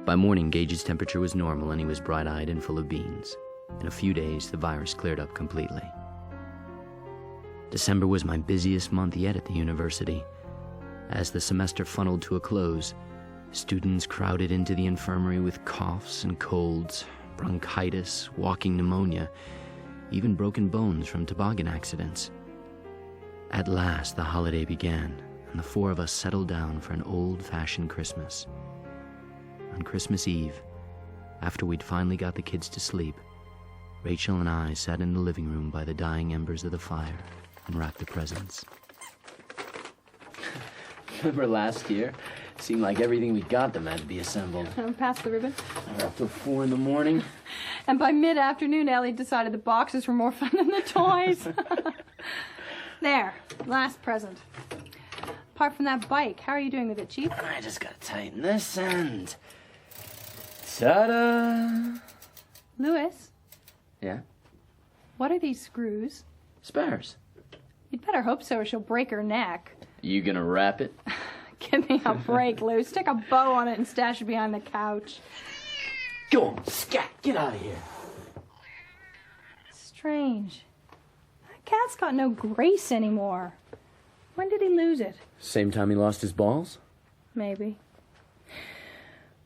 By morning, Gage's temperature was normal and he was bright-eyed and full of beans. In a few days, the virus cleared up completely. December was my busiest month yet at the university. As the semester funneled to a close, students crowded into the infirmary with coughs and colds, bronchitis, walking pneumonia, even broken bones from toboggan accidents. At last, the holiday began, and the four of us settled down for an old-fashioned Christmas. On Christmas Eve, after we'd finally got the kids to sleep, Rachel and I sat in the living room by the dying embers of the fire and wrapped the presents. Remember last year? It seemed like everything we got them had to be assembled. Pass the ribbon. We were up till 4 a.m. And by mid-afternoon, Ellie decided the boxes were more fun than the toys. There, last present. Apart from that bike, how are you doing with it, Chief? I just gotta tighten this end. Ta-da! Louis? Yeah? What are these screws? Spares. You'd better hope so or she'll break her neck. You gonna wrap it? Give me a break, Lou. Stick a bow on it and stash it behind the couch. Go on, scat! Get out of here! Strange. That cat's got no grace anymore. When did he lose it? Same time he lost his balls? Maybe.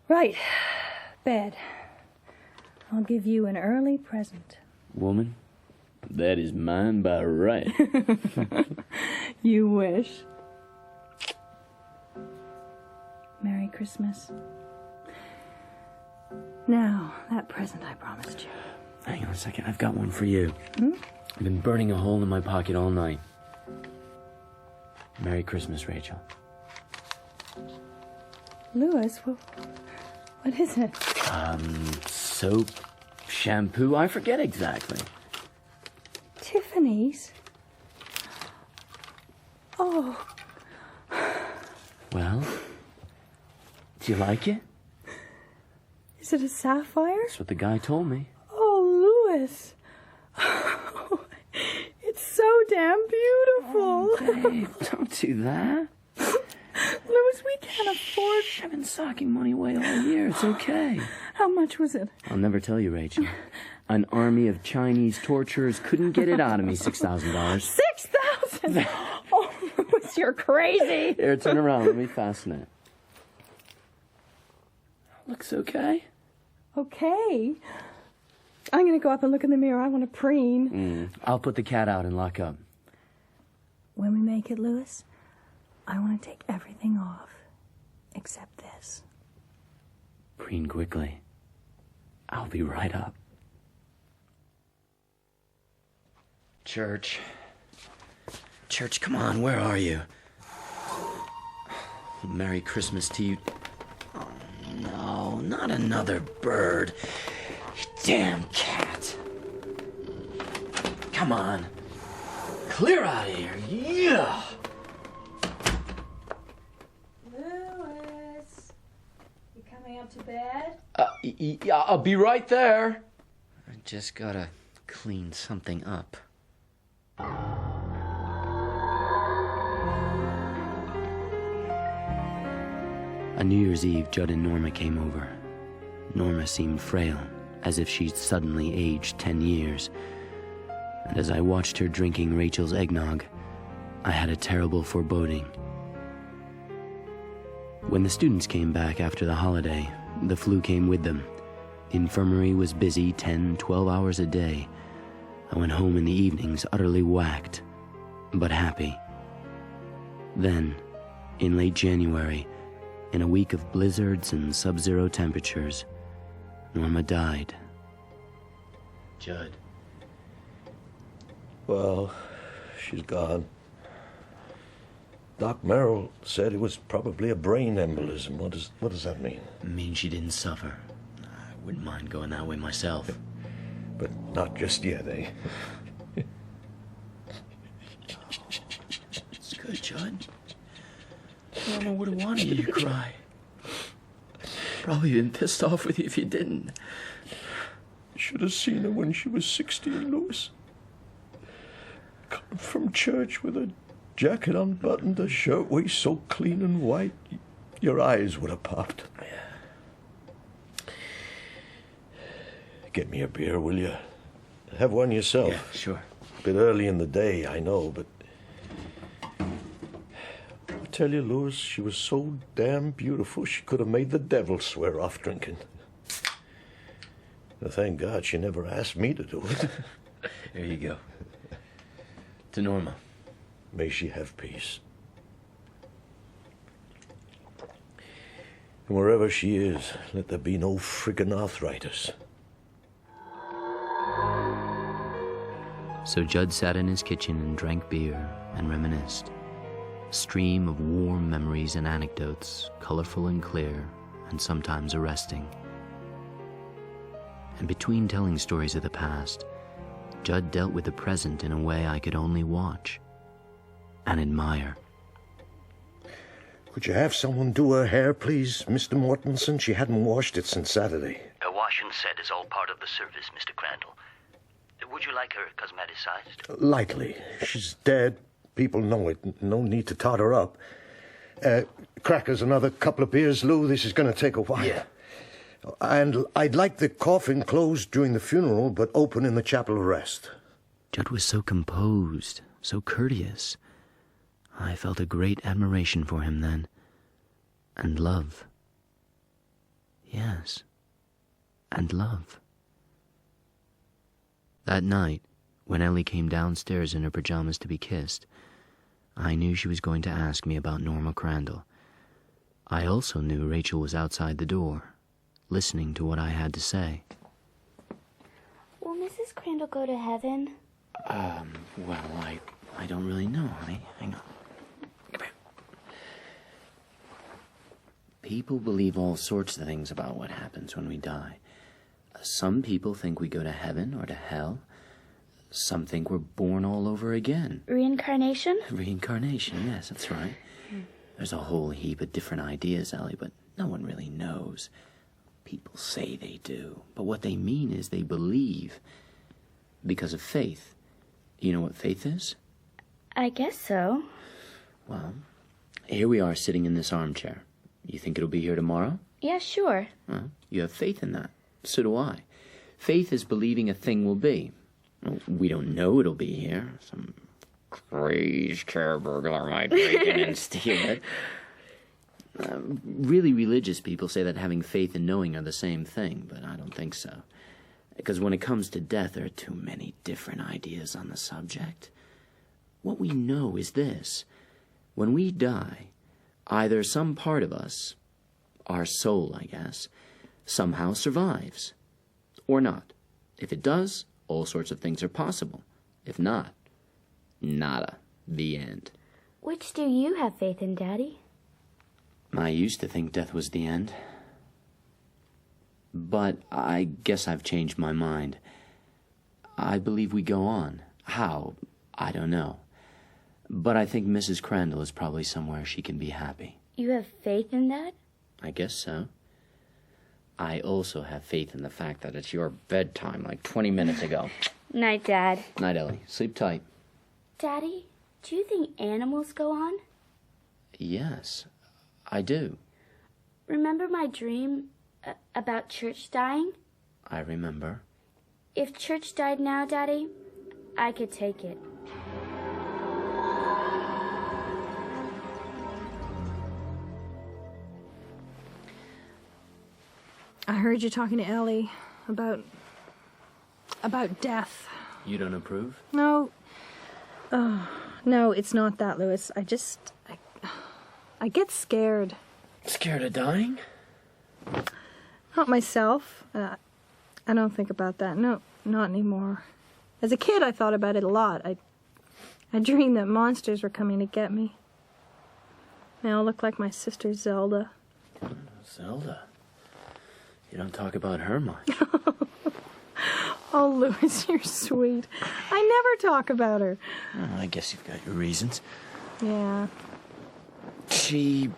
Right. Bed. I'll give you an early present. Woman, that is mine by right. You wish. Merry Christmas. Now, that present I promised you. Hang on a second, I've got one for you. I've been burning a hole in my pocket all night. Merry Christmas, Rachel. Louis, what is it? Soap, shampoo, I forget exactly. Tiffany's? Oh. Well, do you like it? Is it a sapphire? That's what the guy told me. Oh, Louis. Oh, it's so damn beautiful. Oh, babe, don't do that. Louis, we can't afford... I've been socking money away all year. It's okay. How much was it? I'll never tell you, Rachel. An army of Chinese torturers couldn't get it out of me, $6,000. 6,000? Oh, Louis, you're crazy. Here, turn around. Let me fasten it. Looks okay. Okay. I'm going to go up and look in the mirror. I want to preen. I'll put the cat out and lock up. When we make it, Louis, I want to take everything off, except this. Preen quickly. I'll be right up. Church, come on, where are you? Merry Christmas to you. Oh, no, not another bird. You damn cat. Come on. Clear out of here. Yeah. Louis, you coming up to bed? Yeah, I'll be right there. I just gotta clean something up. On New Year's Eve, Judd and Norma came over. Norma seemed frail, as if she'd suddenly aged 10 years. And as I watched her drinking Rachel's eggnog, I had a terrible foreboding. When the students came back after the holiday, the flu came with them. The infirmary was busy 10, 12 hours a day. I went home in the evenings utterly whacked, but happy. Then, in late January, in a week of blizzards and sub-zero temperatures, Norma died. Judd. Well, she's gone. Doc Merrill said it was probably a brain embolism. What does that mean? It means she didn't suffer. I wouldn't mind going that way myself. But not just yet, eh? It's good, Judd. Norma would have wanted you to cry. Probably been pissed off with you if you didn't. Should have seen her when she was 16, Louis. Coming from church with a jacket unbuttoned, a shirt waist so clean and white, your eyes would have popped. Get me a beer, will you? Have one yourself. Yeah, sure. A bit early in the day, I know, but... I tell you, Louis, she was so damn beautiful, she could have made the devil swear off drinking. Well, thank God she never asked me to do it. There you go. To Norma. May she have peace. And wherever she is, let there be no friggin' arthritis. So Judd sat in his kitchen and drank beer and reminisced. A stream of warm memories and anecdotes, colorful and clear, and sometimes arresting. And between telling stories of the past, Judd dealt with the present in a way I could only watch and admire. Could you have someone do her hair, please, Mr. Mortensen? She hadn't washed it since Saturday. A wash and set is all part of the service, Mr. Crandall. Would you like her cosmeticized? Lightly. She's dead. People know it. No need to tot her up. Crackers, another couple of beers, Lou. This is going to take a while. Yeah. And I'd like the coffin closed during the funeral, but open in the chapel of rest. Judd was so composed, so courteous. I felt a great admiration for him then. And love. Yes. And love. That night, when Ellie came downstairs in her pajamas to be kissed, I knew she was going to ask me about Norma Crandall. I also knew Rachel was outside the door, listening to what I had to say. Will Mrs. Crandall go to heaven? Well, I don't really know, honey. Hang on. Come here. People believe all sorts of things about what happens when we die. Some people think we go to heaven or to hell. Some think we're born all over again. Reincarnation? Reincarnation, yes, that's right. There's a whole heap of different ideas, Ellie, but no one really knows. People say they do, but what they mean is they believe because of faith. You know what faith is? I guess so. Well, here we are sitting in this armchair. You think it'll be here tomorrow? Yeah, sure. Well, you have faith in that. So do I. Faith is believing a thing will be. Well, we don't know it'll be here. Some crazed chair burglar might break in and steal it. Really religious people say that having faith and knowing are the same thing, but I don't think so. Because when it comes to death, there are too many different ideas on the subject. What we know is this. When we die, either some part of us, our soul, I guess, somehow survives. Or not. If it does, all sorts of things are possible. If not, nada. The end. Which do you have faith in, Daddy? I used to think death was the end. But I guess I've changed my mind. I believe we go on. How? I don't know. But I think Mrs. Crandall is probably somewhere she can be happy. You have faith in that? I guess so. I also have faith in the fact that it's your bedtime like 20 minutes ago. Night, Dad. Night, Ellie. Sleep tight. Daddy, do you think animals go on? Yes, I do. Remember my dream about Church dying? I remember. If Church died now, Daddy, I could take it. I heard you talking to Ellie about death. You don't approve? No. No, it's not that, Louis. I get scared. Scared of dying? Not myself. I don't think about that. No, not anymore. As a kid, I thought about it a lot. I dreamed that monsters were coming to get me. They all look like my sister Zelda. Zelda? You don't talk about her much. Oh, Louis, you're sweet. I never talk about her. Oh, I guess you've got your reasons. Yeah. She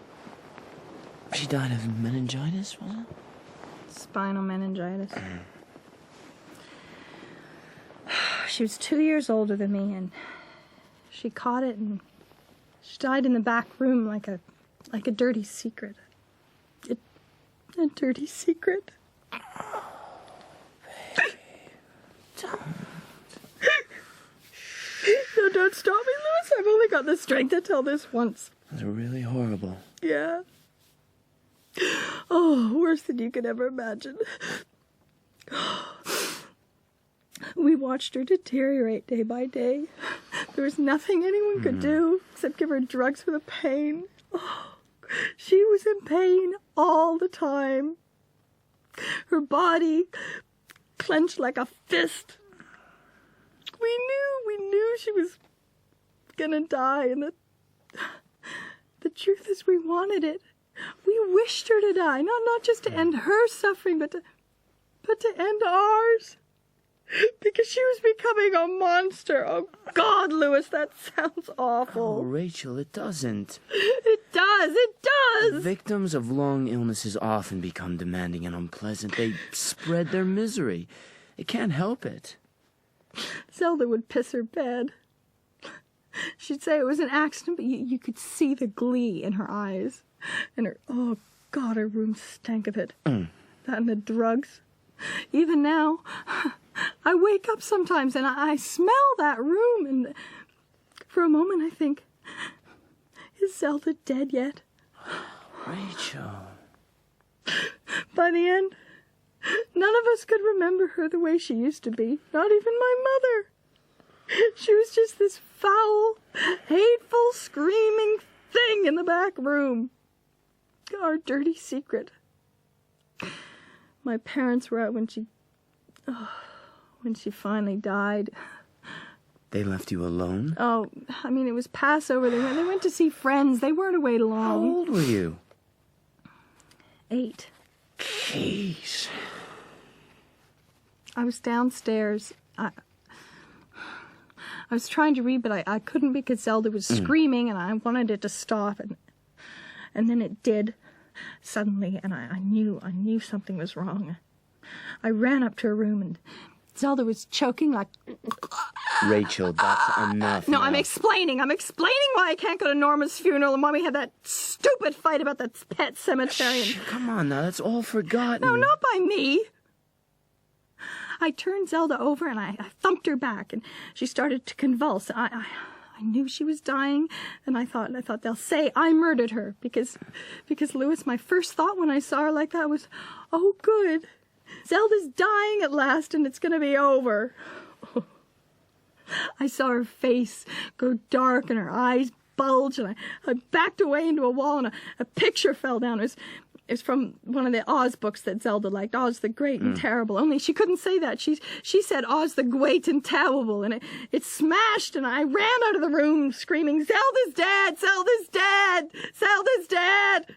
died of meningitis, was it? Spinal meningitis. She was 2 years older than me, and she caught it, and she died in the back room like a dirty secret. A dirty secret. No, don't stop me, Louis. I've only got the strength to tell this once. It's really horrible. Yeah. Oh, worse than you could ever imagine. We watched her deteriorate day by day. There was nothing anyone could do except give her drugs for the pain. Oh, she was in pain all the time. Her body clenched like a fist. We knew she was gonna die, and the truth is we wanted it. We wished her to die, not just to end her suffering, but to end ours. Because she was becoming a monster. Oh, God, Louis, that sounds awful. Oh, Rachel, it doesn't. It does. Victims of long illnesses often become demanding and unpleasant. They spread their misery. It can't help it. Zelda would piss her bed. She'd say it was an accident, but you could see the glee in her eyes. And oh, God, her room stank of it. That and the drugs. Even now, I wake up sometimes and I smell that room, and for a moment I think, is Zelda dead yet? Rachel. By the end, none of us could remember her the way she used to be, not even my mother. She was just this foul, hateful, screaming thing in the back room. Our dirty secret. My parents were out when she finally died. They left you alone? Oh, I mean, it was Passover. They went to see friends. They weren't away long. How old were you? 8. Jeez. I was downstairs. I was trying to read, but I couldn't because Zelda was screaming, and I wanted it to stop, and then it did suddenly, and I knew something was wrong. I ran up to her room, and Zelda was choking like... Rachel, that's enough. No, now. I'm explaining why I can't go to Norma's funeral and why we had that stupid fight about that pet cemetery. Shh, come on now, that's all forgotten. No, not by me. I turned Zelda over and I thumped her back, and she started to convulse. I knew she was dying, and I thought they'll say I murdered her because Louis, my first thought when I saw her like that was, oh good, Zelda's dying at last and it's gonna be over. I saw her face go dark and her eyes bulge, and I backed away into a wall, and a picture fell down. It was from one of the Oz books that Zelda liked, Oz the Great and Terrible. Only she couldn't say that. She said Oz the Great and Terrible, and it smashed, and I ran out of the room screaming, Zelda's dead! Zelda's dead! Zelda's dead!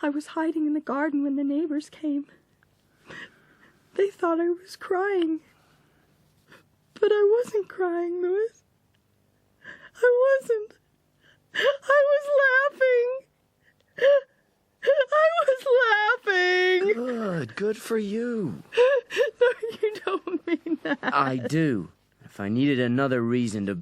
I was hiding in the garden when the neighbors came. They thought I was crying. But I wasn't crying, Louis. I wasn't. I was laughing. Good for you. No, you don't mean that. I do. If I needed another reason to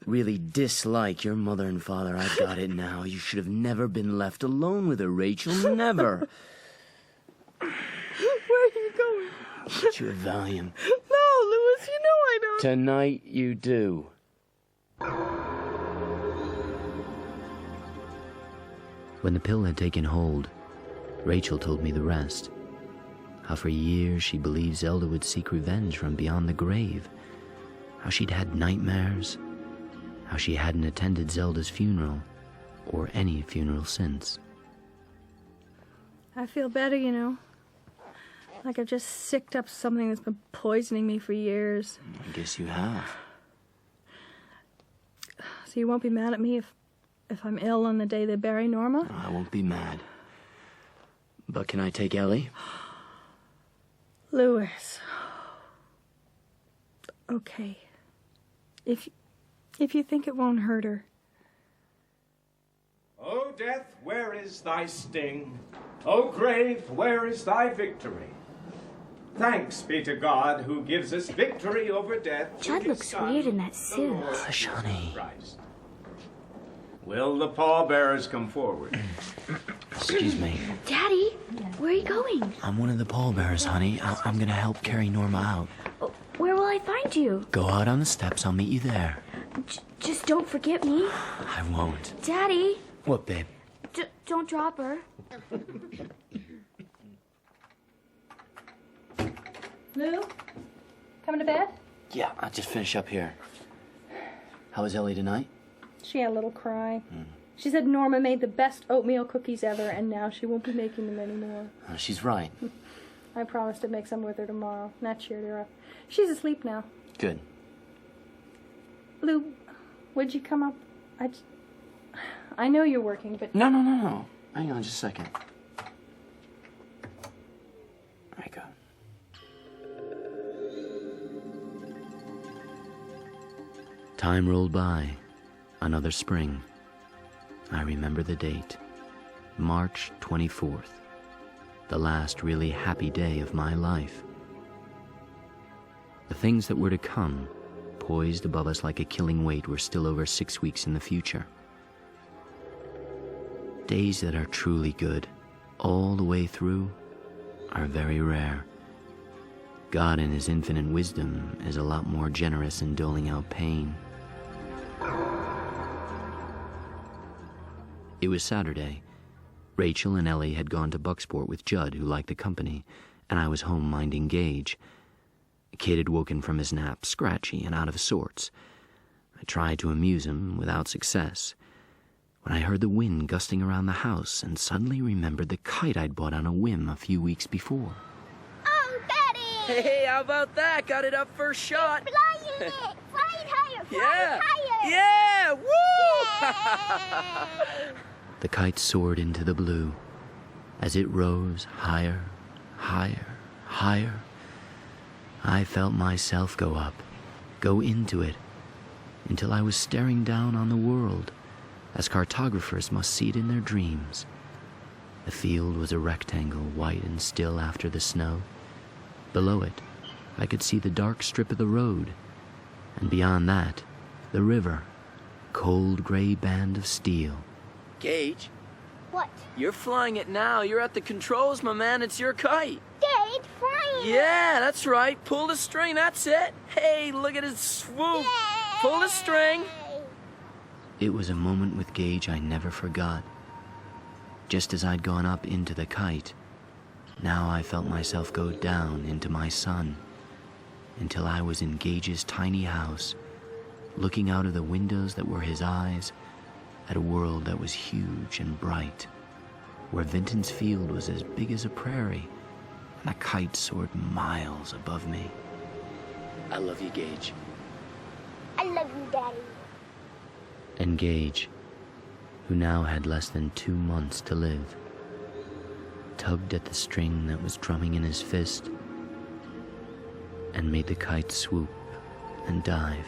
really dislike your mother and father, I've got it now. You should have never been left alone with her, Rachel. Never. Where are you going? I'll get you a Valium. No, Louis, you know I don't. Tonight you do. When the pill had taken hold, Rachel told me the rest. How for years she believed Zelda would seek revenge from beyond the grave. How she'd had nightmares. How she hadn't attended Zelda's funeral, or any funeral since. I feel better, you know. Like I've just sicked up something that's been poisoning me for years. I guess you have. So you won't be mad at me if I'm ill on the day they bury Norma? I won't be mad. But can I take Ellie? Louis. Okay. If you think it won't hurt her. O death, where is thy sting? O grave, where is thy victory? Thanks be to God who gives us victory over death. Judd looks weird in that suit. Hush, honey. Will the pallbearers come forward? Excuse me. Daddy, where are you going? I'm one of the pallbearers, honey. I'm gonna help carry Norma out. Oh, where will I find you? Go out on the steps. I'll meet you there. Just don't forget me. I won't. Daddy. What, babe? Don't drop her. Lou, coming to bed? Yeah, I'll just finish up here. How was Ellie tonight? She had a little cry. She said Norma made the best oatmeal cookies ever, and now she won't be making them anymore. She's right. I promised to make some with her tomorrow, and that cheered her up. She's asleep now. Good. Lou, would you come up? I know you're working, but... No. Hang on just a second. There you go. Time rolled by. Another spring. I remember the date. March 24th. The last really happy day of my life. The things that were to come, poised above us like a killing weight, were still over 6 weeks in the future. Days that are truly good, all the way through, are very rare. God in his infinite wisdom is a lot more generous in doling out pain. It was Saturday. Rachel and Ellie had gone to Bucksport with Judd, who liked the company, and I was home minding Gage. Kid had woken from his nap, scratchy and out of sorts. I tried to amuse him, without success, when I heard the wind gusting around the house and suddenly remembered the kite I'd bought on a whim a few weeks before. Oh, Daddy! Hey, how about that? Got it up first shot. Flying it! Flying higher! Flying higher! Yeah! Yay! The kite soared into the blue. As it rose higher, higher, higher, I felt myself go up, go into it, until I was staring down on the world, as cartographers must see it in their dreams. The field was a rectangle, white and still after the snow. Below it, I could see the dark strip of the road, and beyond that, the river, cold gray band of steel. Gage, What? you're flying it now. You're at the controls, my man. It's your kite. Dad, flying! Yeah, that's right. Pull the string, that's it. Hey, look at his swoop. Yay! Pull the string. It was a moment with Gage I never forgot. Just as I'd gone up into the kite, now I felt myself go down into my son, until I was in Gage's tiny house, looking out of the windows that were his eyes at a world that was huge and bright, where Vinton's field was as big as a prairie, and a kite soared miles above me. I love you, Gage. I love you, Daddy. And Gage, who now had less than 2 months to live, tugged at the string that was drumming in his fist and made the kite swoop and dive.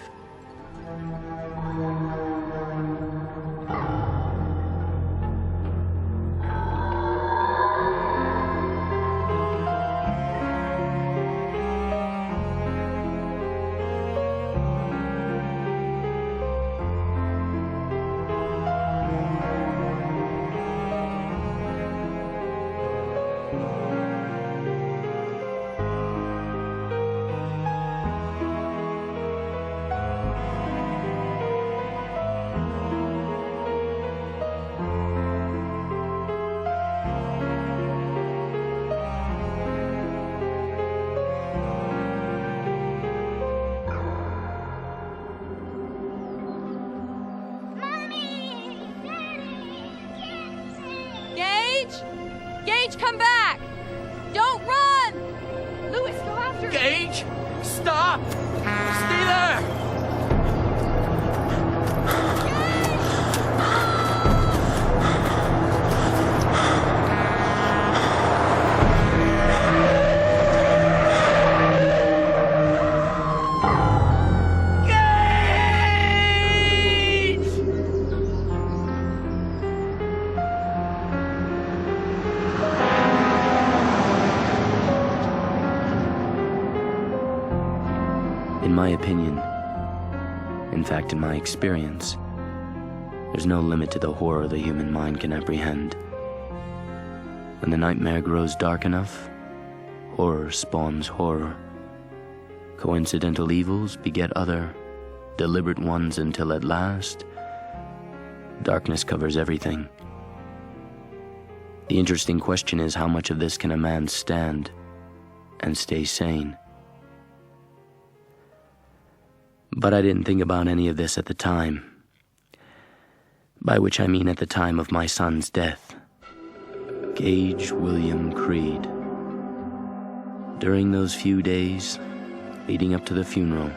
Gage, come back! Don't run! Louis, go after him! Gage, stop! Stay there! In my opinion, in fact in my experience, there's no limit to the horror the human mind can apprehend. When the nightmare grows dark enough, horror spawns horror. Coincidental evils beget other, deliberate ones until at last, darkness covers everything. The interesting question is, how much of this can a man stand and stay sane? But I didn't think about any of this at the time. By which I mean at the time of my son's death. Gage William Creed. During those few days leading up to the funeral,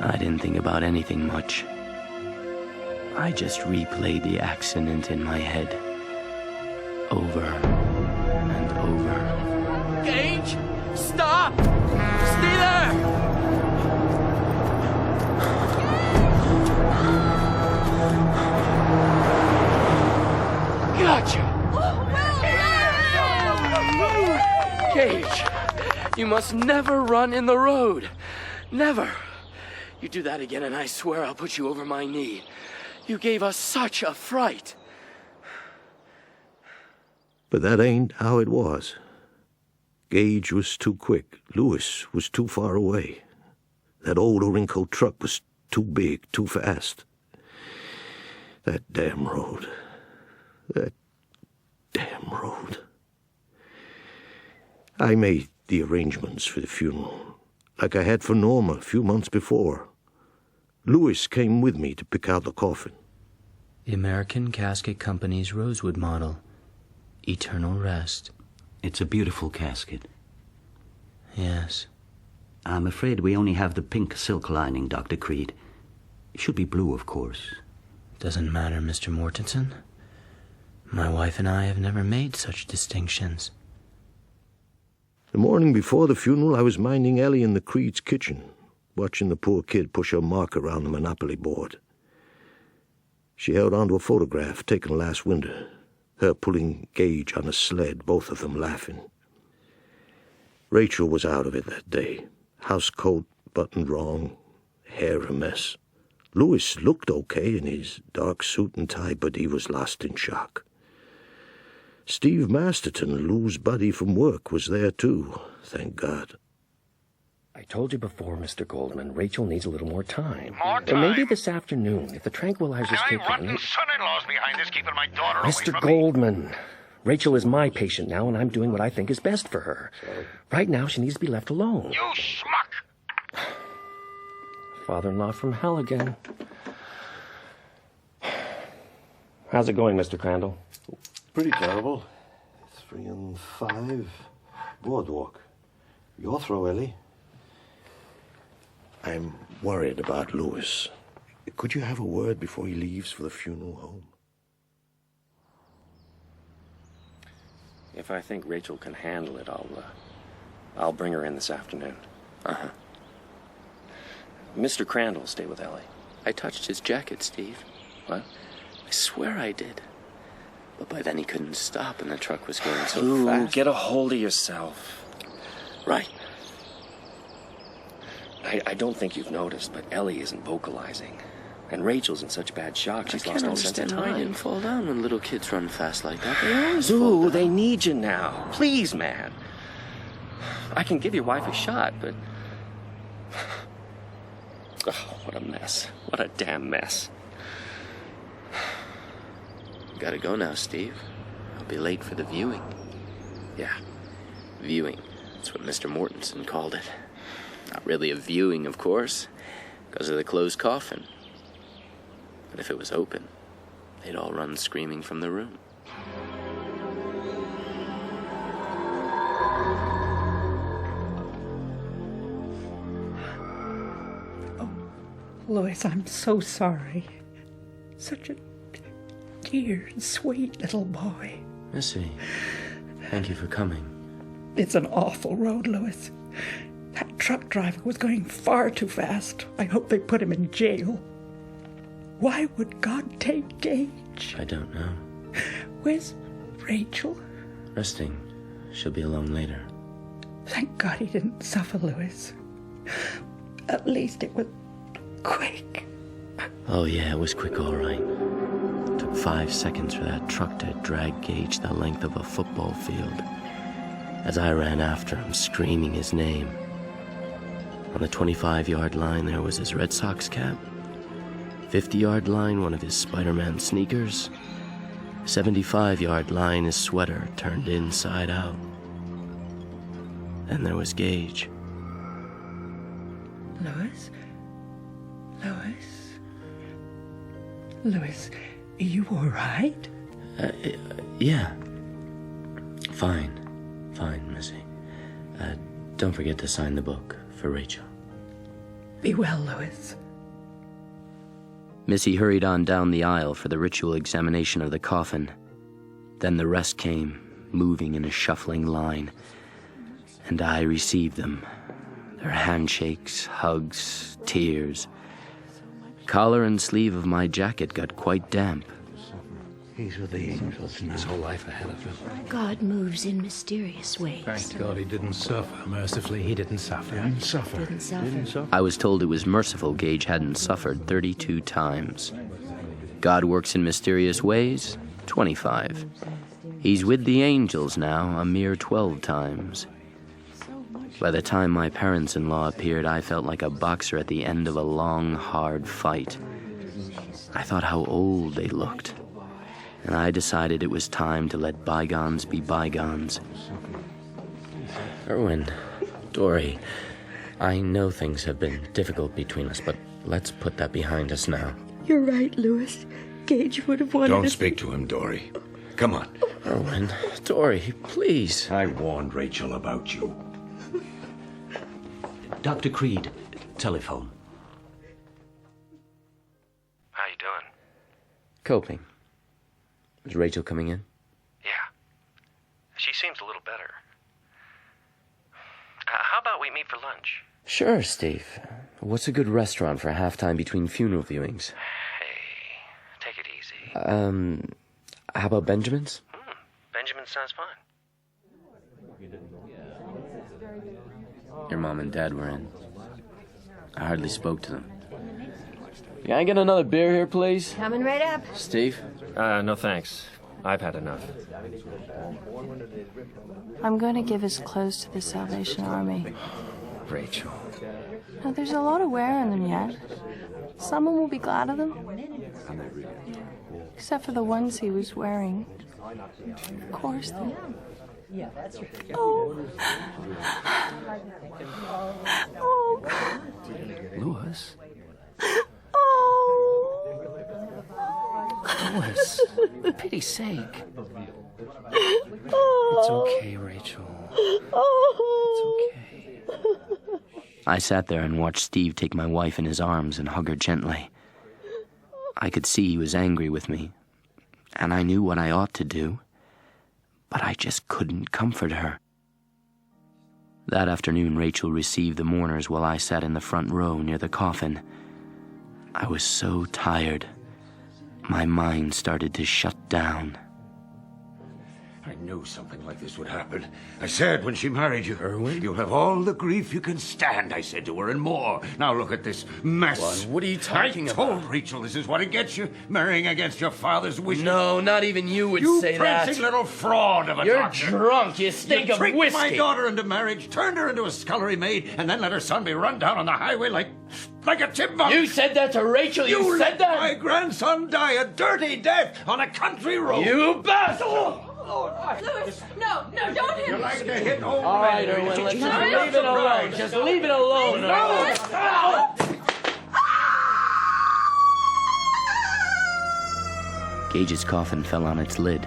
I didn't think about anything much. I just replayed the accident in my head, over and over. Gage! Stop! Stay there! Gotcha! Gage, you must never run in the road. Never. You do that again and I swear I'll put you over my knee. You gave us such a fright. But that ain't how it was. Gage was too quick. Lewis was too far away. That old Orinco truck was too big, too fast. That damn road. That damn road. I made the arrangements for the funeral, like I had for Norma a few months before. Lewis came with me to pick out the coffin. The American Casket Company's rosewood model, Eternal Rest. It's a beautiful casket. Yes. I'm afraid we only have the pink silk lining, Dr. Creed. It should be blue, of course. Doesn't matter, Mr. Mortensen. My wife and I have never made such distinctions. The morning before the funeral, I was minding Ellie in the Creed's kitchen, watching the poor kid push her mark around the Monopoly board. She held onto a photograph taken last winter, her pulling Gage on a sled, both of them laughing. Rachel was out of it that day. Housecoat buttoned wrong, hair a mess. Lewis looked okay in his dark suit and tie, but he was lost in shock. Steve Masterton, Lou's buddy from work, was there too, thank God. I told you before, Mr. Goldman, Rachel needs a little more time. More time? Or maybe this afternoon, if the tranquilizers kick in. rotten son-in-laws behind this keeping my daughter away Mr. from Goldman, Rachel is my patient now, and I'm doing what I think is best for her. Right now, she needs to be left alone. me. You schmuck! Father-in-law from hell again. How's it going, Mr. Crandall? Pretty terrible. 3 and 5. Boardwalk. Your throw, Ellie. I'm worried about Lewis. Could you have a word before he leaves for the funeral home? If I think Rachel can handle it, I'll bring her in this afternoon. Uh-huh. Mr. Crandall, stay with Ellie. I touched his jacket, Steve. What? I swear I did. But by then he couldn't stop and the truck was going so Ooh, fast. get a hold of yourself. Right. I don't think you've noticed, but Ellie isn't vocalizing. And Rachel's in such bad shock, she's lost all sense of time. I can't understand why I didn't fall down when little kids run fast like that. They always fall Ooh, down. they need you now. Please, man. I can give your wife a shot, but... Oh, what a mess. What a damn mess. Gotta go now, Steve. I'll be late for the viewing. Yeah, viewing. That's what Mr. Mortensen called it. Not really a viewing, of course, because of the closed coffin. But if it was open, they'd all run screaming from the room. Oh, Louis, I'm so sorry. Such a dear and sweet little boy. Missy, thank you for coming. It's an awful road, Louis. That truck driver was going far too fast. I hope they put him in jail. Why would God take Gage? I don't know. Where's Rachel? Resting. She'll be alone later. Thank God he didn't suffer, Louis. At least it was quick. Oh, yeah, it was quick, all right. Took 5 seconds for that truck to drag Gage the length of a football field. As I ran after him, screaming his name. On the 25-yard line, there was his Red Sox cap. 50-yard line, one of his Spider-Man sneakers. 75-yard line, his sweater turned inside out. Then there was Gage. Louis? Louis, you all right? Yeah. Fine, Missy. Don't forget to sign the book for Rachel. Be well, Louis. Missy hurried on down the aisle for the ritual examination of the coffin. Then the rest came, moving in a shuffling line, and I received them. Their handshakes, hugs, tears. Collar and sleeve of my jacket got quite damp. He's with the angels now. His whole life ahead of him. God moves in mysterious ways. Thank God he didn't suffer. Mercifully, he didn't suffer. Didn't suffer. I was told it was merciful Gage hadn't suffered 32 times. God works in mysterious ways, 25. He's with the angels now, a mere 12 times. By the time my parents-in-law appeared, I felt like a boxer at the end of a long, hard fight. I thought how old they looked, and I decided it was time to let bygones be bygones. Erwin, Dory, I know things have been difficult between us, but let's put that behind us now. You're right, Louis. Gage would have wanted Don't speak to him, Dory. Come on. Erwin, Dory, please. I warned Rachel about you. Dr. Creed, telephone. How you doing? Coping. Is Rachel coming in? Yeah. She seems a little better. How about we meet for lunch? Sure, Steve. What's a good restaurant for halftime between funeral viewings? Hey, take it easy. How about Benjamin's? Benjamin sounds fine. Your mom and dad were in. I hardly spoke to them. Can I get another beer here, please? Coming right up. Steve? No thanks. I've had enough. I'm going to give his clothes to the Salvation Army. Rachel. Now, there's a lot of wear in them yet. Someone will be glad of them. Except for the ones he was wearing. Of course, they... Yeah, that's right. Oh. Oh. Louis? Oh. Louis, for pity's sake. It's okay, Rachel. It's okay. I sat there and watched Steve take my wife in his arms and hug her gently. I could see he was angry with me, and I knew what I ought to do, but I just couldn't comfort her. That afternoon, Rachel received the mourners while I sat in the front row near the coffin. I was so tired. My mind started to shut down. I knew something like this would happen. I said when she married you, Erwin? You'll have all the grief you can stand, I said to her, and more. Now look at this mess. What are you talking about? I told Rachel this is what it gets you, marrying against your father's wishes. No, not even you would say that. You prancing little fraud of a You're doctor. drunk. You stink of tricked whiskey. my daughter into marriage, turned her into a scullery maid, and then let her son be run down on the highway like a chipmunk. You said that to Rachel? You said let that? my grandson die a dirty death on a country road. You bastard! Louis, no, don't hit You me. like to hit old All right, men. Erwin, let's just I'm leave it alone. surprised. Just leave it alone. Erwin. Gage's coffin fell on its lid,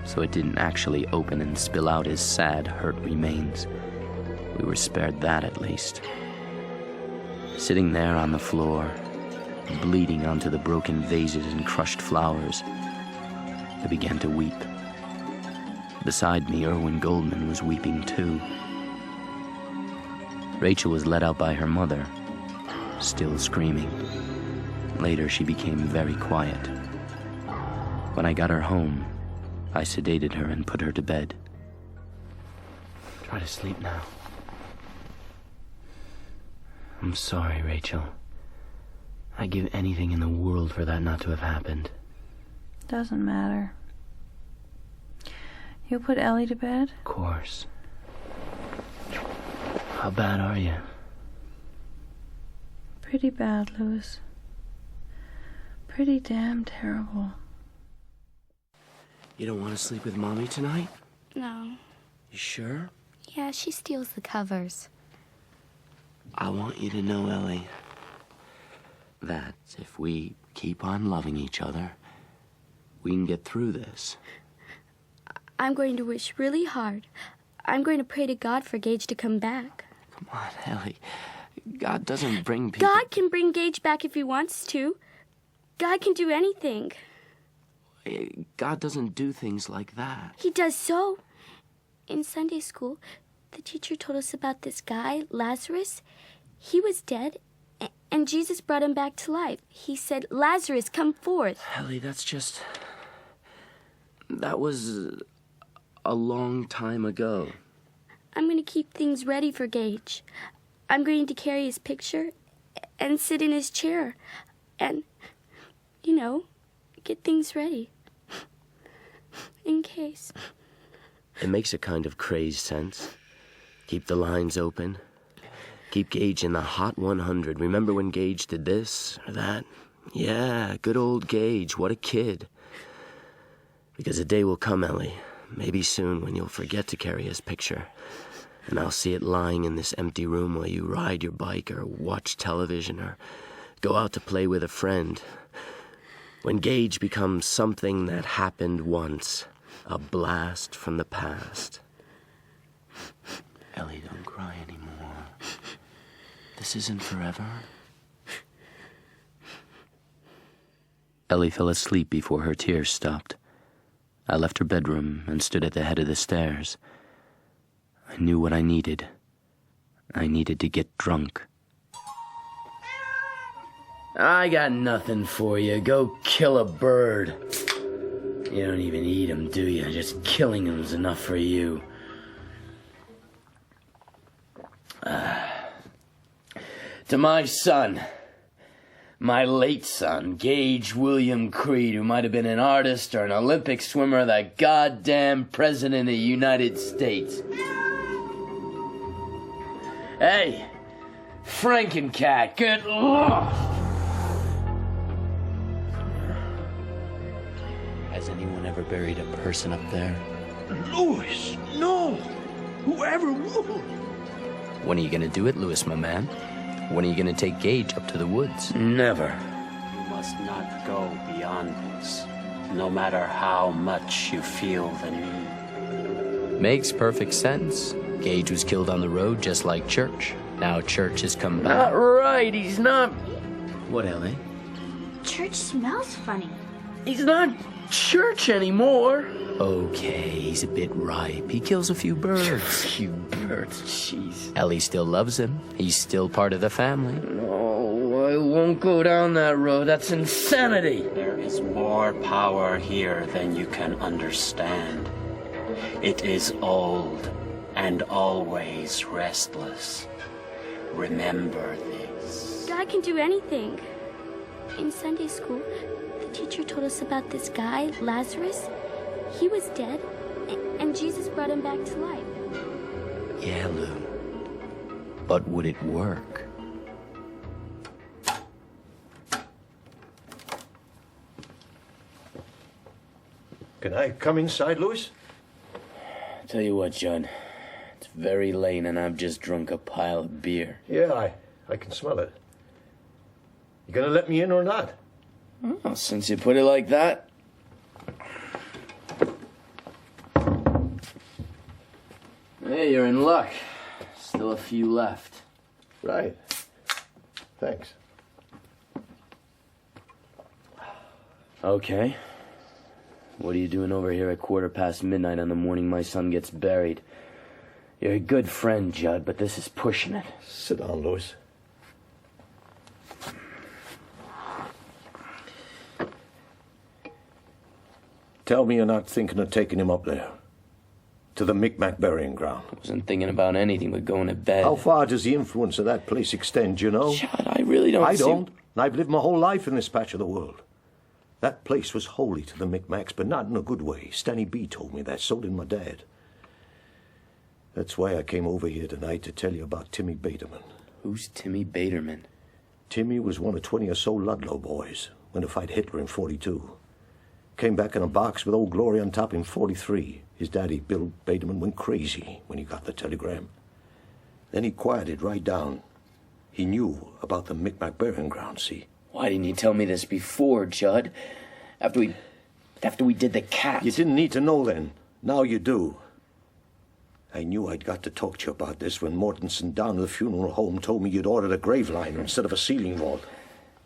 so it didn't actually open and spill out his sad, hurt remains. We were spared that, at least. Sitting there on the floor, bleeding onto the broken vases and crushed flowers, I began to weep. Beside me, Erwin Goldman was weeping too. Rachel was led out by her mother, still screaming. Later, she became very quiet. When I got her home, I sedated her and put her to bed. Try to sleep now. I'm sorry, Rachel. I'd give anything in the world for that not to have happened. Doesn't matter. You'll put Ellie to bed? Of course. How bad are you? Pretty bad, Louis. Pretty damn terrible. You don't want to sleep with Mommy tonight? No. You sure? Yeah, she steals the covers. I want you to know, Ellie, that if we keep on loving each other, we can get through this. I'm going to wish really hard. I'm going to pray to God for Gage to come back. Come on, Ellie. God doesn't bring people... God can bring Gage back if he wants to. God can do anything. God doesn't do things like that. He does so. In Sunday school, the teacher told us about this guy, Lazarus. He was dead, and Jesus brought him back to life. He said, "Lazarus, come forth." Ellie, that's just... That was a long time ago. I'm going to keep things ready for Gage. I'm going to carry his picture and sit in his chair and, get things ready. In case. It makes a kind of crazed sense. Keep the lines open. Keep Gage in the hot 100. Remember when Gage did this or that? Yeah, good old Gage. What a kid. Because a day will come, Ellie, maybe soon, when you'll forget to carry his picture. And I'll see it lying in this empty room while you ride your bike or watch television or go out to play with a friend. When Gage becomes something that happened once, a blast from the past. Ellie, don't cry anymore. This isn't forever. Ellie fell asleep before her tears stopped. I left her bedroom and stood at the head of the stairs. I knew what I needed. I needed to get drunk. I got nothing for you. Go kill a bird. You don't even eat them, do you? Just killing them's enough for you. To my son, my late son, Gage William Creed, who might have been an artist or an Olympic swimmer, the goddamn president of the United States. Hey, Frankencat, good luck. Has anyone ever buried a person up there? Louis, no! Whoever would? When are you gonna do it, Louis, my man? When are you gonna take Gage up to the woods? Never. You must not go beyond this, no matter how much you feel the need. Makes perfect sense. Gage was killed on the road just like Church. Now Church has come back. Not right, he's not... What, Ellie? Church smells funny. He's not Church anymore. Okay, he's a bit ripe. He kills a few birds. A few birds, jeez. Ellie still loves him. He's still part of the family. No, I won't go down that road. That's insanity. There is more power here than you can understand. It is old and always restless. Remember this. God can do anything. In Sunday school, the teacher told us about this guy, Lazarus. He was dead, and Jesus brought him back to life. Yeah, Lou. But would it work? Can I come inside, Louis? Tell you what, Judd. It's very late and I've just drunk a pile of beer. Yeah, I can smell it. You gonna let me in or not? Oh, since you put it like that. Hey, you're in luck. Still a few left. Right. Thanks. Okay. What are you doing over here at midnight on the morning my son gets buried? You're a good friend, Judd, but this is pushing it. Sit down, Louis. Tell me you're not thinking of taking him up there. To the Micmac burying ground. I wasn't thinking about anything but going to bed. How far does the influence of that place extend, you know? Judd, I really don't I don't. I've lived my whole life in this patch of the world. That place was holy to the Micmacs, but not in a good way. Stanny B told me that, so did my dad. That's why I came over here tonight to tell you about Timmy Baderman. Who's Timmy Baderman? Timmy was one of 20 or so Ludlow boys. Went to fight Hitler in 42. Came back in a box with Old Glory on top in 43. His daddy, Bill Baderman, went crazy when he got the telegram. Then he quieted right down. He knew about the Micmac burying ground, see? Why didn't you tell me this before, Judd? After we did the cat. You didn't need to know then. Now you do. I knew I'd got to talk to you about this when Mortensen down at the funeral home told me you'd ordered a grave liner instead of a ceiling vault.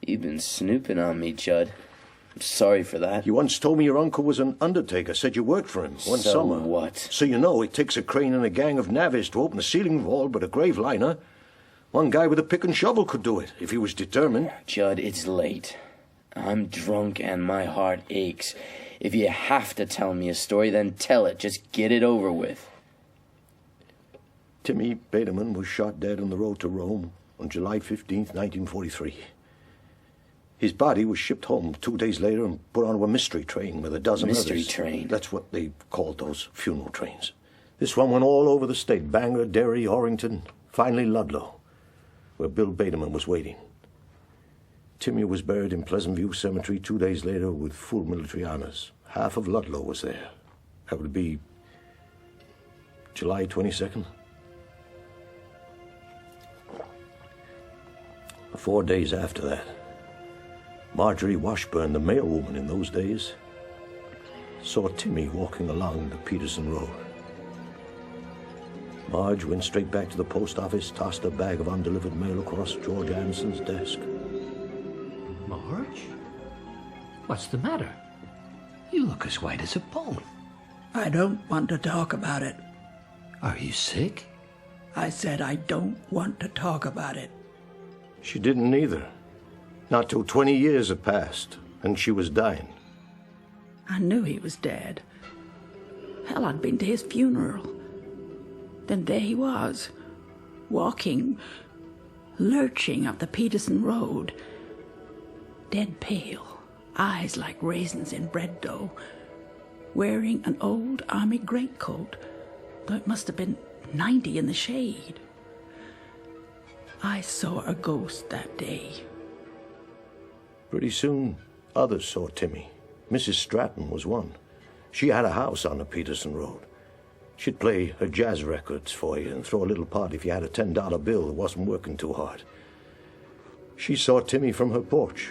You've been snooping on me, Judd. I'm sorry for that. You once told me your uncle was an undertaker, said you worked for him one summer. So what? So you know it takes a crane and a gang of navvies to open a ceiling vault, but a grave liner, one guy with a pick and shovel could do it, if he was determined. Judd, it's late. I'm drunk and my heart aches. If you have to tell me a story, then tell it. Just get it over with. Timmy Baderman was shot dead on the road to Rome on July 15th, 1943. His body was shipped home 2 days later and put onto a mystery train with a dozen others. Mystery train? That's what they called those funeral trains. This one went all over the state. Bangor, Derry, Orrington, finally Ludlow, where Bill Baderman was waiting. Timmy was buried in Pleasant View Cemetery 2 days later with full military honors. Half of Ludlow was there. That would be July 22nd. 4 days after that, Marjorie Washburn, the mailwoman in those days, saw Timmy walking along the Peterson Road. Marge went straight back to the post office, tossed a bag of undelivered mail across George Anderson's desk. Marge? What's the matter? You look as white as a bone. I don't want to talk about it. Are you sick? I said I don't want to talk about it. She didn't either. Not till 20 years had passed, and she was dying. I knew he was dead. Hell, I'd been to his funeral. Then there he was, walking, lurching up the Peterson Road, dead pale, eyes like raisins in bread dough, wearing an old army greatcoat, though it must have been 90 in the shade. I saw a ghost that day. Pretty soon, others saw Timmy. Mrs. Stratton was one. She had a house on the Peterson Road. She'd play her jazz records for you and throw a little party if you had a $10 bill that wasn't working too hard. She saw Timmy from her porch.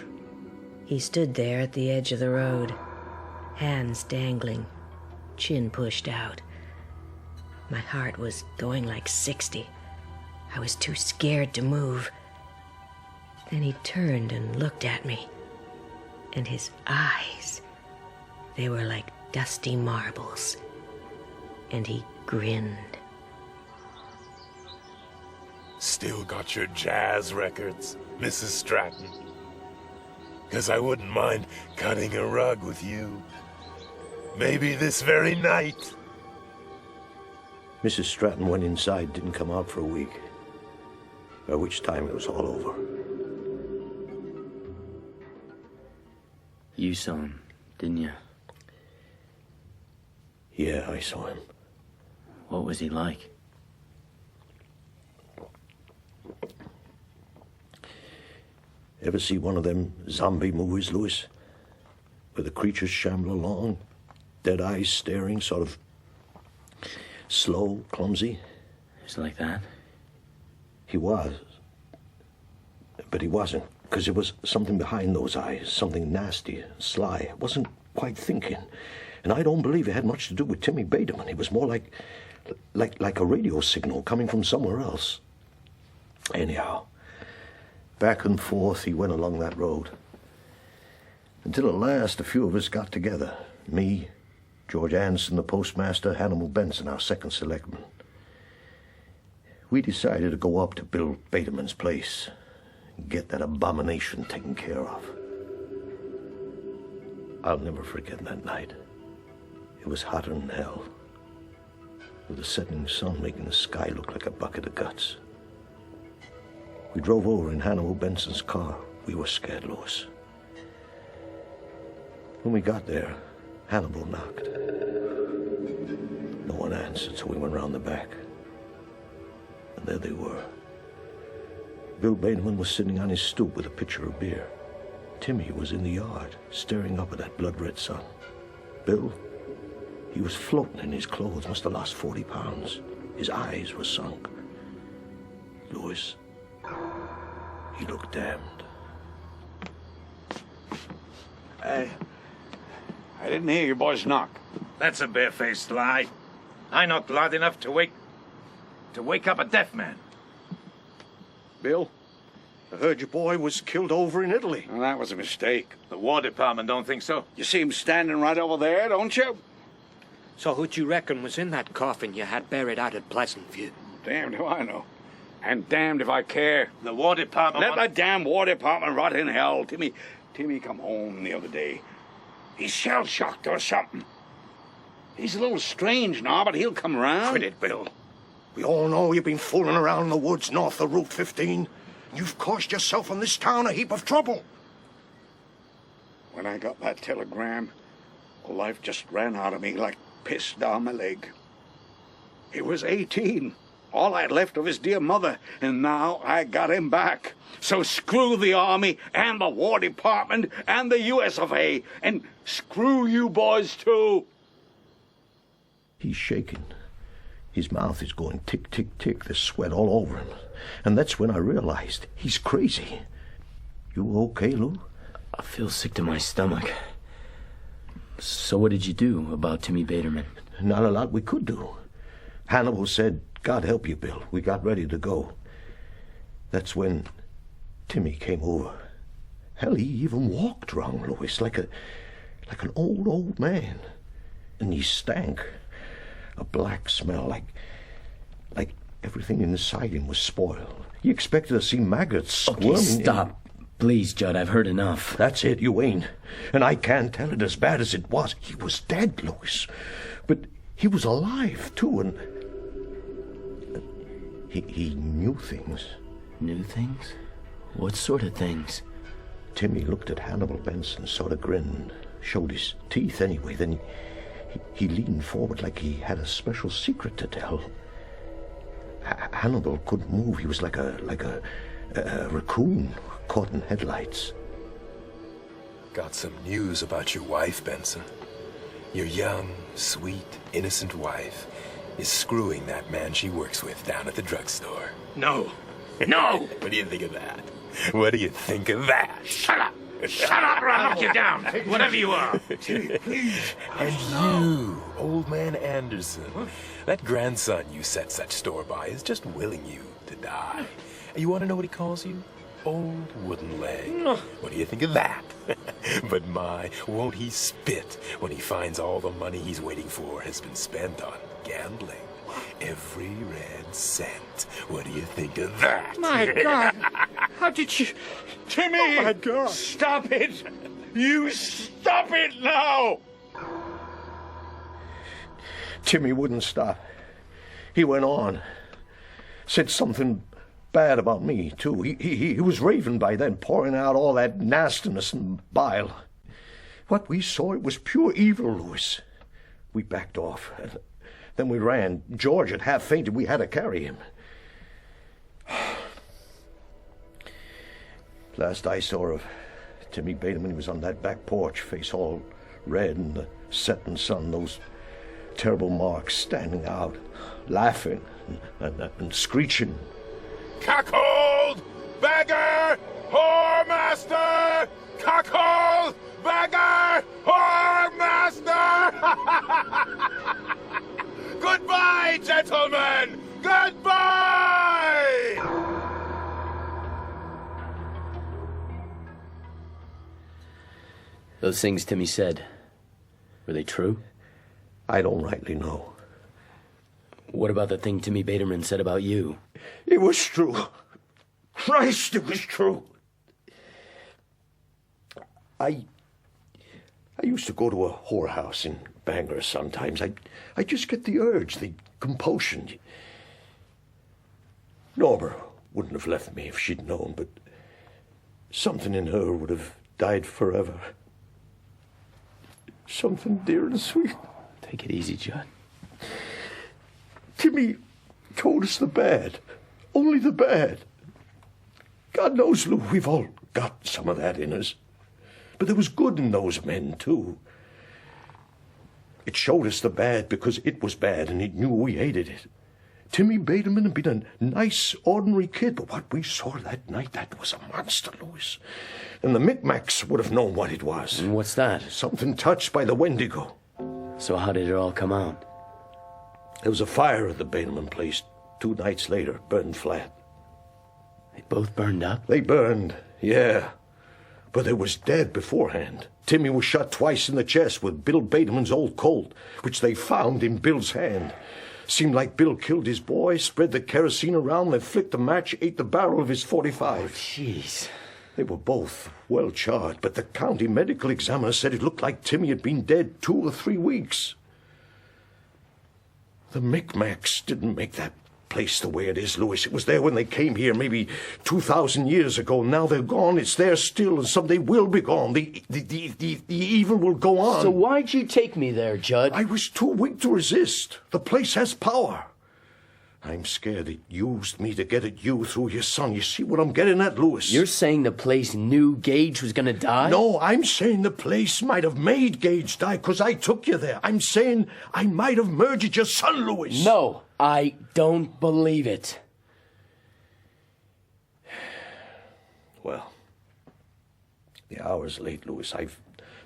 He stood there at the edge of the road, hands dangling, chin pushed out. My heart was going like 60. I was too scared to move. Then he turned and looked at me. And his eyes, they were like dusty marbles. And he grinned. Still got your jazz records, Mrs. Stratton? 'Cause I wouldn't mind cutting a rug with you. Maybe this very night. Mrs. Stratton went inside, didn't come out for a week. By which time it was all over. You saw him, didn't you? Yeah, I saw him. What was he like? Ever see one of them zombie movies, Louis? Where the creatures shamble along, dead eyes staring, sort of slow, clumsy? It's like that? He was. But he wasn't, because there was something behind those eyes, something nasty, sly. I wasn't quite thinking. And I don't believe it had much to do with Timmy Baderman. It was more like a radio signal coming from somewhere else. Anyhow, back and forth he went along that road. Until at last a few of us got together. Me, George Anderson, the postmaster, Hannibal Benson, our second selectman. We decided to go up to Bill Baderman's place and get that abomination taken care of. I'll never forget that night. It was hotter than hell, with the setting sun making the sky look like a bucket of guts. We drove over in Hannibal Benson's car. We were scared, Louis. When we got there, Hannibal knocked. No one answered, so we went round the back. And there they were. Bill Bateman was sitting on his stoop with a pitcher of beer. Timmy was in the yard, staring up at that blood-red sun. Bill, he was floating in his clothes, must have lost 40 pounds. His eyes were sunk. Louis, he looked damned. I didn't hear your boys knock. That's a barefaced lie. I knocked loud enough to wake up a deaf man. Bill, I heard your boy was killed over in Italy. Well, that was a mistake. The War Department don't think so. You see him standing right over there, don't you? So who do you reckon was in that coffin you had buried out at Pleasant View? Damned if I know. And damned if I care. The War Department... Let the damn War Department rot in hell. Timmy come home the other day. He's shell-shocked or something. He's a little strange now, but he'll come around. Quit it, Bill. We all know you've been fooling around in the woods north of Route 15. You've caused yourself and this town a heap of trouble. When I got that telegram, life just ran out of me like piss down my leg. He was 18. All I'd left of his dear mother, and now I got him back. So screw the Army and the War Department and the US of A, and screw you boys too. He's shaking. His mouth is going tick, tick, tick. There's sweat all over him. And that's when I realized he's crazy. You okay, Lou? I feel sick to my stomach. So what did you do about Timmy Baterman? Not a lot we could do. Hannibal said, God help you, Bill. We got ready to go. That's when Timmy came over. Hell, he even walked wrong, Louis, like an old man. And he stank. A black smell, like everything inside him was spoiled. He expected to see maggots squirming. Okay, stop. Please, Judd, I've heard enough. That's it, you ain't. And I can't tell it as bad as it was. He was dead, Louis. But he was alive, too, and... He knew things. Knew things? What sort of things? Timmy looked at Hannibal Benson, sort of grinned, showed his teeth anyway, then he leaned forward like he had a special secret to tell. Hannibal couldn't move. He was like a raccoon caught in headlights. Got some news about your wife, Benson. Your young, sweet, innocent wife is screwing that man she works with down at the drugstore. No. No! What do you think of that? What do you think of that? Shut up! Shut up or I'll knock you down, whatever you are. And you, old man Anderson, that grandson you set such store by is just willing you to die. And you want to know what he calls you? Old wooden leg. What do you think of that? But my, won't he spit when he finds all the money he's waiting for has been spent on gambling. Every red cent. What do you think of that? My God! How did you... Timmy! Oh, my God! Stop it! You stop it now! Timmy wouldn't stop. He went on. Said something bad about me, too. He was raving by then, pouring out all that nastiness and bile. What we saw, it was pure evil, Louis. We backed off. Then we ran. George had half fainted. We had to carry him. Last I saw of Timmy Bateman, he was on that back porch, face all red in the setting sun, those terrible marks standing out, laughing and screeching. Cuckold! Beggar! Whoremaster! Cuckold! Beggar! Whoremaster! Goodbye, gentlemen! Goodbye! Those things Timmy said, were they true? I don't rightly know. What about the thing Timmy Baterman said about you? It was true. Christ, it was true. I used to go to a whorehouse in Bangor sometimes. I just get the urge, the compulsion. Norma wouldn't have left me if she'd known, but something in her would have died forever. something dear and sweet. Take it easy, Judd. Timmy told us the bad. Only the bad. God knows, Lou, we've all got some of that in us. But there was good in those men, too. It showed us the bad because it was bad, and it knew we hated it. Timmy Bateman had been a nice, ordinary kid, but what we saw that night, that was a monster, Louis. And the Micmacs would have known what it was. And what's that? Something touched by the Wendigo. So how did it all come out? There was a fire at the Bateman place 2 nights later, burned flat. They both burned up? They burned, yeah. But they was dead beforehand. Timmy was shot twice in the chest with Bill Bateman's old Colt, which they found in Bill's hand. Seemed like Bill killed his boy, spread the kerosene around, then flicked the match, ate the barrel of his .45. Oh, jeez. They were both well charred, but the county medical examiner said it looked like Timmy had been dead 2 or 3 weeks. The Micmacs didn't make that place the way it is, Louis. It was there when they came here, maybe 2,000 years ago. Now they're gone. It's there still, and someday will be gone. The evil will go on. So why'd you take me there, Judd? I was too weak to resist. The place has power. I'm scared it used me to get at you through your son. You see what I'm getting at, Louis? You're saying the place knew Gage was gonna die? No, I'm saying the place might have made Gage die because I took you there. I'm saying I might have murdered your son, Louis. No, I don't believe it. Well, the hour's late, Louis. I've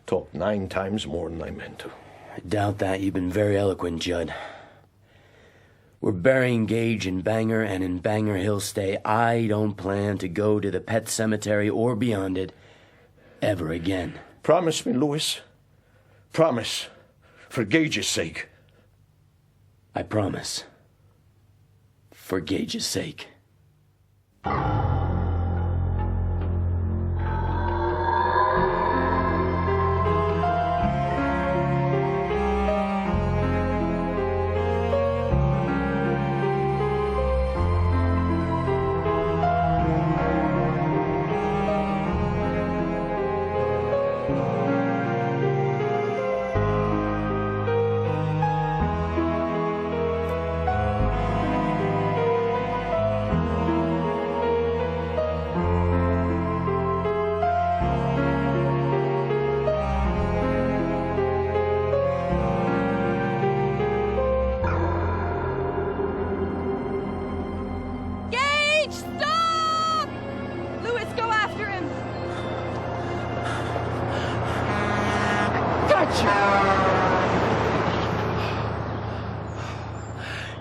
talked 9 times more than I meant to. I doubt that. You've been very eloquent, Judd. We're burying Gage in Bangor, and in Bangor he'll stay. I don't plan to go to the pet cemetery or beyond it ever again. Promise me, Louis. Promise. For Gage's sake. I promise. For Gage's sake.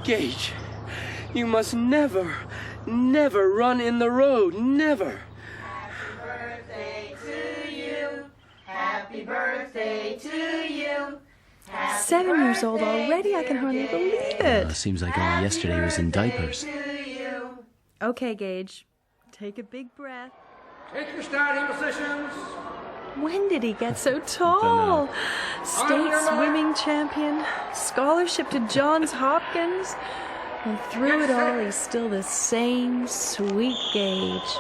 Gage, you must never, never run in the road. Never. Happy birthday to you. Happy birthday to you. 7 years old already? I can hardly believe it. Seems like only yesterday he was in diapers. Okay, Gage. Take a big breath. Take your starting positions. When did he get so tall? State swimming champion, scholarship to Johns Hopkins, and through it all, he's still the same sweet Gage.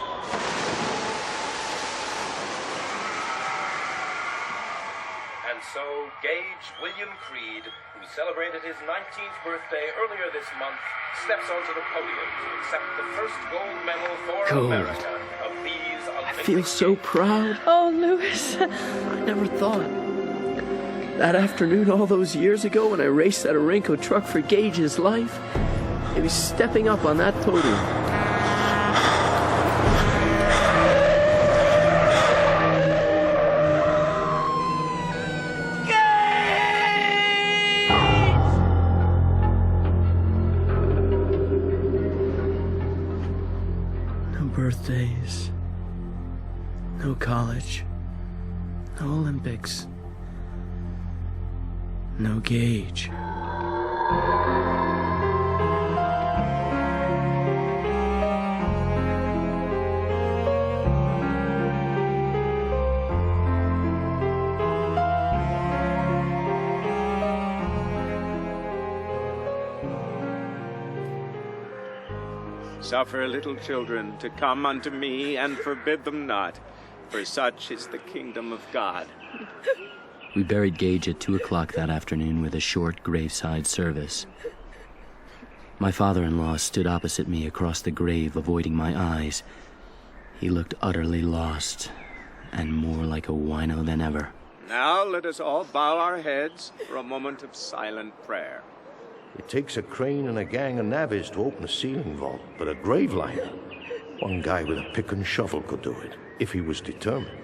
And so, Gage William Creed, who celebrated his 19th birthday earlier this month, steps onto the podium to accept the first gold medal for Gold. America of these Olympic I feel so proud. Oh, Louis. I never thought. That afternoon all those years ago when I raced that Orenco truck for Gage's life, he was stepping up on that podium. No birthdays. No college. No Olympics. No Gage. Suffer little children to come unto me, and forbid them not, for such is the kingdom of God. We buried Gage at 2 o'clock that afternoon with a short graveside service. My father-in-law stood opposite me across the grave, avoiding my eyes. He looked utterly lost, and more like a wino than ever. Now let us all bow our heads for a moment of silent prayer. It takes a crane and a gang of navvies to open a ceiling vault, but a grave liner, one guy with a pick and shovel could do it, if he was determined.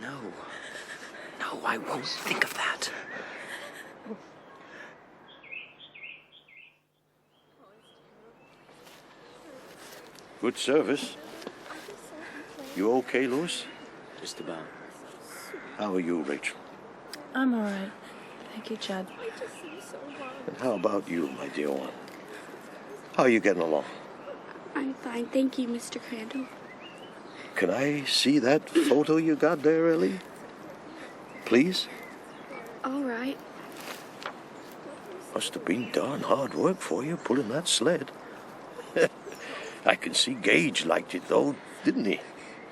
No, I won't think of that. Good service. You okay, Louis? Just about. How are you, Rachel? I'm all right. Thank you, Judd. And how about you, my dear one? How are you getting along? I'm fine, thank you, Mr. Crandall. Can I see that photo you got there, Ellie? Please? All right. Must have been darn hard work for you, pulling that sled. I can see Gage liked it, though, didn't he?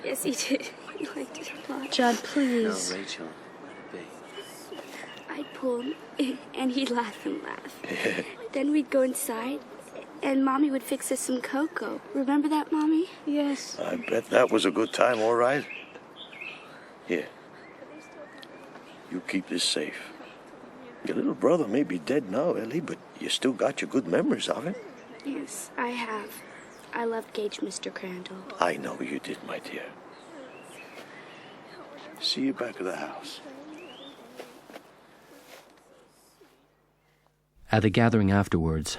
Yes, he did. He liked it a lot. Judd, please. No, Rachel. I'd pull him, and he'd laugh and laugh. Then we'd go inside, and Mommy would fix us some cocoa. Remember that, Mommy? Yes. I bet that was a good time, all right. Here. You keep this safe. Your little brother may be dead now, Ellie, but you still got your good memories of him. Yes, I have. I loved Gage, Mr. Crandall. I know you did, my dear. See you back at the house. At the gathering afterwards,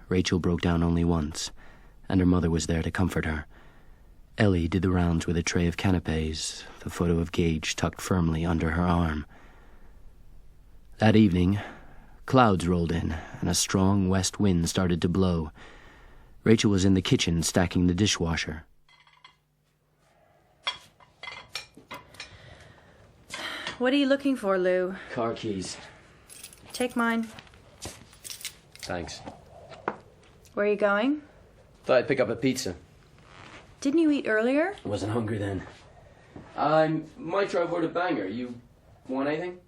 Rachel broke down only once, and her mother was there to comfort her. Ellie did the rounds with a tray of canapes, the photo of Gage tucked firmly under her arm. That evening, clouds rolled in, and a strong west wind started to blow. Rachel was in the kitchen stacking the dishwasher. What are you looking for, Lou? Car keys. Take mine. Thanks. Where are you going? Thought I'd pick up a pizza. Didn't you eat earlier? Wasn't hungry then. I might try for a banger. You want anything?